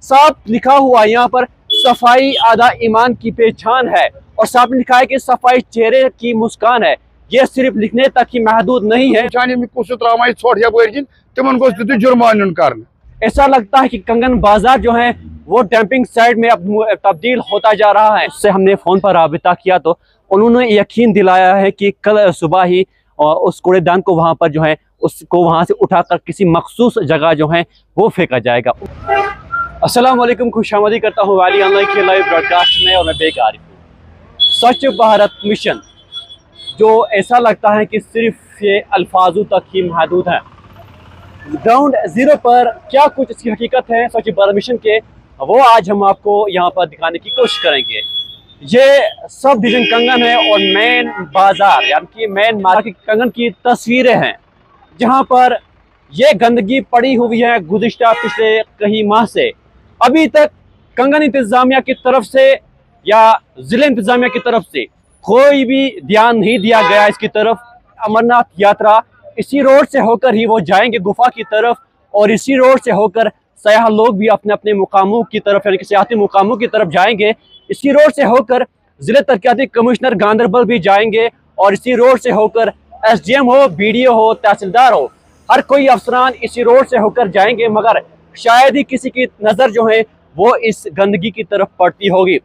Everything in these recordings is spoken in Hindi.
साफ लिखा हुआ यहाँ पर सफाई आधा ईमान की पहचान है और साफ लिखा है कि सफाई चेहरे की मुस्कान है। ये सिर्फ लिखने तक ही महदूद नहीं है। जुर्मान कर ऐसा लगता है कि कंगन बाजार जो है वो डंपिंग साइट में अब तब्दील होता जा रहा है। उससे हमने फ़ोन पर राबिता किया तो उन्होंने यकीन दिलाया है कि कल सुबह ही उस कूड़ेदान को वहाँ पर जो है उसको वहाँ से उठाकर किसी मखसूस जगह जो है वो फेंका जाएगा। अस्सलाम वालेकुम, खुशामदी करता हूँ वाली ऑनलाइन के लाइव ब्रॉडकास्ट में और मैं बेकारिफ हूँ। स्वच्छ भारत मिशन जो ऐसा लगता है कि सिर्फ ये अल्फाजों तक ही महदूद है, ग्राउंड जीरो पर क्या कुछ इसकी हकीकत है स्वच्छ भारत मिशन के, वो आज हम आपको यहाँ पर दिखाने की कोशिश करेंगे। ये सब डिवीजन कंगन है और मेन बाजार यानी कि मेन मार्केट कंगन की तस्वीरें हैं जहाँ पर ये गंदगी पड़ी हुई है गुज़िश्ता पिछले कई माह से। अभी तक कंगन इंतजामिया की तरफ से या जिले इंतजामिया की तरफ से कोई भी ध्यान नहीं दिया गया इसकी तरफ। अमरनाथ यात्रा इसी रोड से होकर ही वो जाएंगे गुफा की तरफ और इसी रोड से होकर सयाह लोग भी अपने अपने मुकामों की तरफ यानी कि सियाहती मुकामों की तरफ जाएंगे। इसी रोड से होकर जिले तरक्याती कमिश्नर गांधरबल भी जाएंगे और इसी रोड से होकर SDM हो, BDO हो, तहसीलदार हो, हर कोई अफसरान इसी रोड से होकर जाएंगे। मगर शायद ही किसी की नज़र जो है वो इस गंदगी की तरफ पड़ती होगी।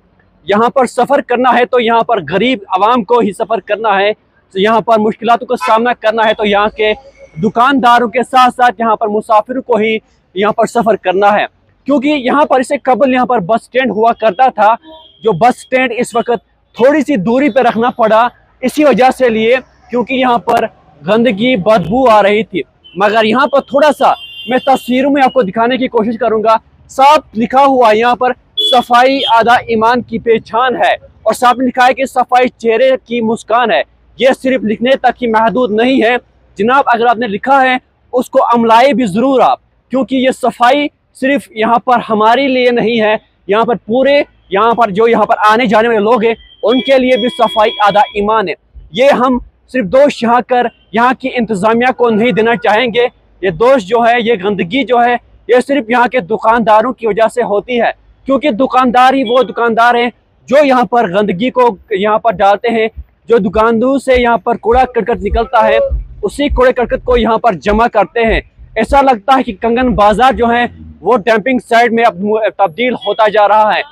यहाँ पर सफ़र करना है तो यहाँ पर गरीब आवाम को ही सफ़र करना है, तो यहाँ पर मुश्किलातों का सामना करना है तो यहाँ के दुकानदारों के साथ साथ यहाँ पर मुसाफिरों को ही यहाँ पर सफ़र करना है। क्योंकि यहाँ पर इससे कबल यहाँ पर बस स्टैंड हुआ करता था, जो बस स्टैंड इस वक्त थोड़ी सी दूरी पर रखना पड़ा इसी वजह से लिए क्योंकि यहाँ पर गंदगी बदबू आ रही थी। मगर यहाँ पर थोड़ा सा मैं तस्वीरों में आपको दिखाने की कोशिश करूँगा। साफ लिखा हुआ यहाँ पर सफाई आधा ईमान की पहचान है और साफ लिखा है कि सफाई चेहरे की मुस्कान है। ये सिर्फ लिखने तक ही महदूद नहीं है जनाब, अगर आपने लिखा है उसको अमलाए भी ज़रूर आप, क्योंकि ये सफाई सिर्फ यहाँ पर हमारे लिए नहीं है, यहाँ पर पूरे यहाँ पर जो यहाँ पर आने जाने वाले लोग हैं उनके लिए भी सफाई आधा ईमान है। ये हम सिर्फ दोष यहाँ की इंतज़ामिया को नहीं देना चाहेंगे। ये दोष जो है, ये गंदगी जो है, ये सिर्फ यहाँ के दुकानदारों की वजह से होती है, क्योंकि दुकानदार ही वो दुकानदार हैं जो यहाँ पर गंदगी को यहाँ पर डालते हैं। जो दुकानदारों से यहाँ पर कूड़ा करकट निकलता है उसी कूड़े करकट को यहाँ पर जमा करते हैं। ऐसा लगता है कि कंगन बाजार जो है वो डंपिंग साइट में अब तब्दील होता जा रहा है।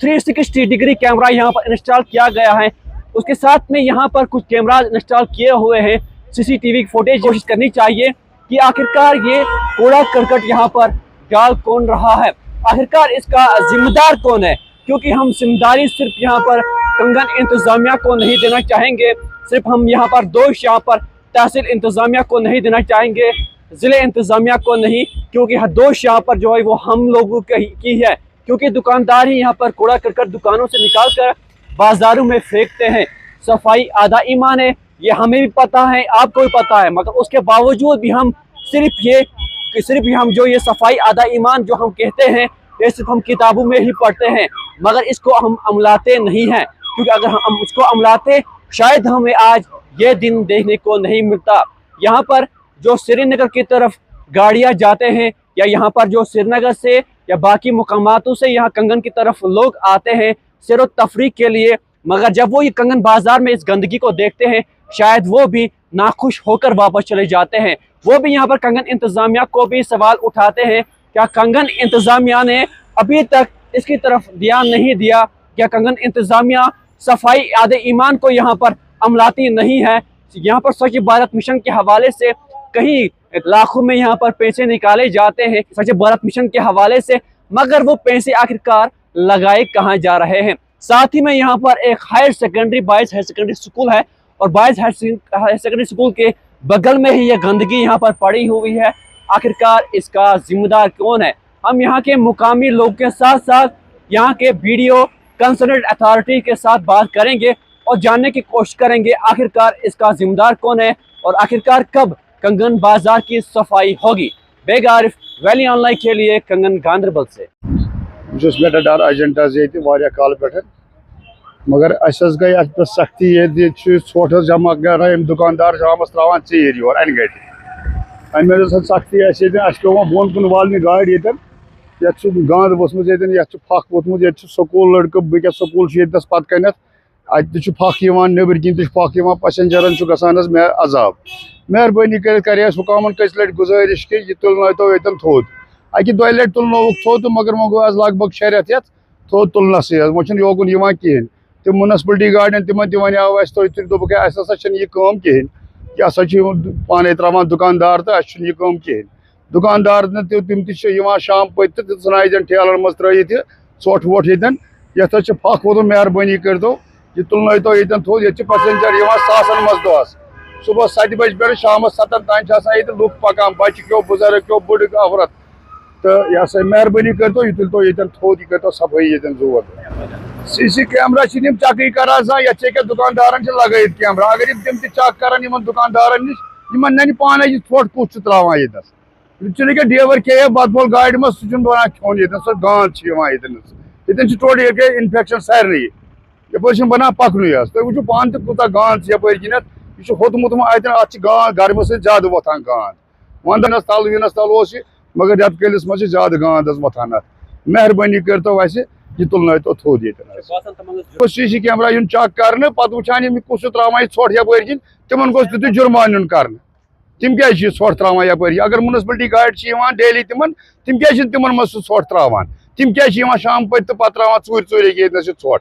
360 डिग्री कैमरा यहाँ पर इंस्टॉल किया गया है, उसके साथ में यहाँ पर कुछ कैमरा इंस्टॉल किए हुए हैं। CCTV फुटेज कोशिश करनी चाहिए कि आखिरकार ये कूड़ा करकट यहाँ पर डाल कौन रहा है, आखिरकार इसका जिम्मेदार कौन है। क्योंकि हम जिम्मेदारी सिर्फ यहाँ पर कंगन इंतजामिया को नहीं देना चाहेंगे, सिर्फ हम यहाँ पर दोष यहाँ पर तहसील इंतजामिया को नहीं देना चाहेंगे, जिले इंतजामिया को नहीं, क्योंकि दोष यहाँ पर जो है वो हम लोगों की है। क्योंकि दुकानदार ही यहाँ पर कूड़ा करकट दुकानों से निकाल कर बाजारों में फेंकते हैं। सफाई आधा ईमान है, ये हमें भी पता है, आपको भी पता है, मगर उसके बावजूद भी हम सिर्फ हम जो ये सफाई आधा ईमान जो हम कहते हैं ये सिर्फ हम किताबों में ही पढ़ते हैं, मगर इसको हम अमलाते नहीं हैं। क्योंकि अगर हम उसको अमलाते शायद हमें आज ये दिन देखने को नहीं मिलता। यहाँ पर जो श्रीनगर की तरफ गाड़ियाँ जाते हैं या यहाँ पर जो श्रीनगर से या बाकी मुकामातों से यहाँ कंगन की तरफ लोग आते हैं सैर व तफरीक के लिए, मगर जब वो ये कंगन बाजार में इस गंदगी को देखते हैं शायद वो भी नाखुश होकर वापस चले जाते हैं। वो भी यहाँ पर कंगन इंतजामिया को भी सवाल उठाते हैं, क्या कंगन इंतजामिया ने अभी तक इसकी तरफ ध्यान नहीं दिया? क्या कंगन इंतजामिया सफाई आधे ईमान को यहाँ पर अमलाती नहीं है? यहाँ पर स्वच्छ भारत मिशन के हवाले से कहीं लाखों में यहाँ पर पैसे निकाले जाते हैं स्वच्छ भारत मिशन के हवाले से, मगर वो पैसे आखिरकार लगाए कहाँ जा रहे हैं? साथ ही में यहाँ पर एक higher secondary boys higher secondary school है और बॉयज हायर सेकेंडरी स्कूल के बगल में ही ये गंदगी यहाँ पर पड़ी हुई है। आखिरकार इसका जिम्मेदार कौन है? हम यहाँ के मुकामी लोग के साथ साथ यहाँ के BDO कंसर्न अथॉरिटी के साथ बात करेंगे और जानने की कोशिश करेंगे आखिरकार इसका जिम्मेदार कौन है और आखिरकार कब कंगन बाजार की सफाई होगी। बेगारिफ वैली ऑनलाइन के लिए कंगन गांधरबल से बेटा डर एजेंटस ये काल पे, मगर अस गई अत पे सख्ती ये ोट जमा कर दुकानदार शामस त्रावान चीर योर अन गट अमे सख्ती पे बोन कुन वालने गाड़ ये ये गांध वसमुत ये फख वोतमुत ये स्कूल लड़क बह स्कूल पत कन अत फख नबर किन फख पैसेंजरन गसान अजाब मेहरबानी कर हुकामन कस लट गुजारिश कि यह तुलनो ये थोद अकि दो लट तुलनोक थोद तो मगर वो गो आज लग भग 6 रेत थोद तुलनस वो योकुन कहें तम म्यूनसिपलिटी गाड़ियन तिमन वो दोक असा यह कम कहें कि असा पाने त्रावान दुकानदार तो अस यह कम कहें दुकानदार तम शाम पत सन ठेलन मज त्रत ोट वोट ये फख वोत मेहरबानी कर दो यह तुलनो ये थोद ये पैसेंजर सासन मज दोहस सुबह 7 बजे पे शाम 7 तान लुक पकान बच्चे क्यों बुजुर्ग क्यों बुढ़ अवरत तो यह मेहरबानी कर दो यह तुलो ये थोद यह कर सफाई ये जोर CC कैमरा चेक करान ये दुकानदार लगित कैमरा अगर तम चेक करान दुकानदार नश नन पाने यह थोट कुछ त्रावान ये ड्राइवर के बत बोल गाड़ी मज सह बनान खोन ये गांध ये टोटल ये इन्फेक्शन सारे यप बनान पकन तुम वो पान कूत गांध यपर किन यह होतमुत अत गर्म सत ज्यादा वोथान गांध वंदनस तल विनस तल मगर रेत कलिस मज ज्यादा गांध वोथान मेहरबानी कर तो वैसे यह तुलनो तो थोद ये CC कैमरा इन चेक कर पत वुचान कुछ त्रावान ोट यपर किन तिमन गोस तुत जुर्मान इन कर तम क्या ोट त्रावान यपर अगर म्यूनसिपलिटी गाड़ी डेली तिमन तम क्या तिमन मज ोट त्रावान तम क्या शाम पत तो त्रावान चूर ये ोट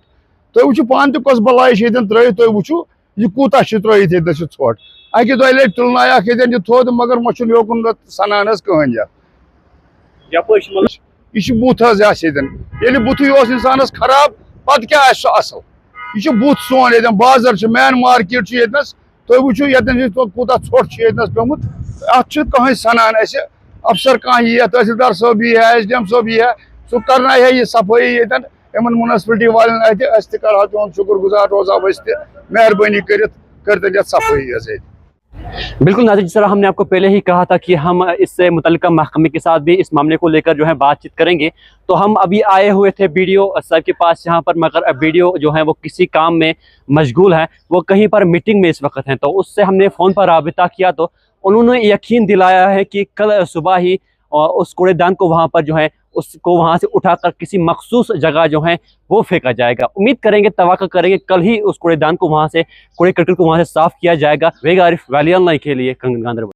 तुम वो पान कस बलाय त्रत तुम वो यह कूत त्रत ये ोट अकि दो लट तुलनाक ये थोद मगर वो योकुन सनान कहें यह बुथ ये बुथ इंसानस खराब पत क्या असल यह बुथ सोन ये बाजार मेन मार्केट ये तुम वो ये कूत ोट पेमुत अत कहें सनान अफसर कह यह तहसीलदार साहब यह SDM साहब यह सह करना है यह सफाई ये म्यूनसिपलिटी वाले कर तुम शुक्र गुजार रोजा मेहरबानी कर सफाई बिल्कुल नाज़रीन, जिस तरह हमने आपको पहले ही कहा था कि हम इससे मुतल्लिका महकमे के साथ भी इस मामले को लेकर जो है बातचीत करेंगे। तो हम अभी आए हुए थे BDO साहब के पास यहाँ पर, मगर BDO जो है वो किसी काम में मशगूल है, वो कहीं पर मीटिंग में इस वक्त हैं। तो उससे हमने फ़ोन पर राबिता किया तो उन्होंने यकीन दिलाया है कि कल सुबह ही उस कूड़ेदान को वहाँ पर जो है उसको वहाँ से उठाकर किसी मखसूस जगह जो है वो फेंका जाएगा। उम्मीद करेंगे, तवक्को करेंगे कल ही उस कूड़ेदान को वहाँ से, कूड़े करकट को वहाँ से साफ़ किया जाएगा। वेगा आरिफ, वैली ऑनलाइन के लिए कंगन गांधरबल।